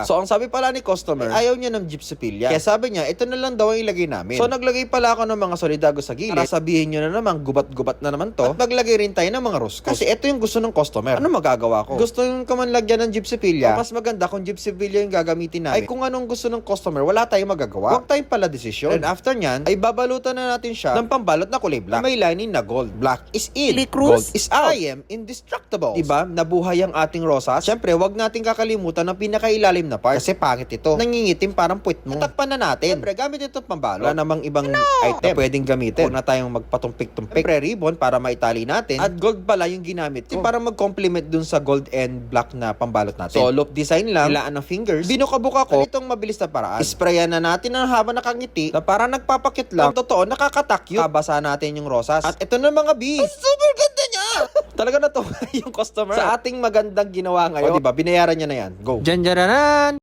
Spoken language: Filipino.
So ang sabi pala ni customer, ayaw niya ng gypsophilia. Kaya sabi niya, ito na lang daw ang ilagay namin. So naglagay pala ako ng mga solidago sa gilid. Para sabihin niyo na naman, gubat-gubat na naman to. At maglagay rin tayo ng mga rosco. Kasi ito yung gusto ng customer. Ano magagawa ko? Gusto yung kamanlagyan ng gypsophilia. Mas maganda kung gypsophilia yung gagamitin namin. Ay kung anong gusto ng customer, wala tayong magagawa. Huwag tayong pala desisyon. And after nyan, ay babalutan na natin siya ng pambalot na kulay black. May lining na gold. Black is in. Gold is out. I am indestructible. Diba? Nabuhay ang ating rosas. Siyempre, wag nating kakalimutan ng pinakailalim na part. Kasi pangit ito. Nangingitim parang puwit mo. Natakpan na natin. Siyempre, gamit itong pambalot. Wala namang ibang item na pwedeng gamitin. Huwag na tayong magpatumpik-tumpik. Siyempre, ribbon para maitali natin. At gold pala yung ginamit ko. Para mag-complement dun sa gold and black na pambalot natin. So, loop design lang. Ilaan ng fingers. Binuka-buka ko. Itong mabilis na paraan. Isprayan na natin ang habang nakangiti na parang nagpapakit lang. Ang totoo, nakakatakyo. Babasa natin yung rosas. At ito na mga bees. Super ganda niya! Talaga na to yung customer sa ating magandang ginawa ngayon. O, diba? Binayaran niya na yan. Go. Janjaranan!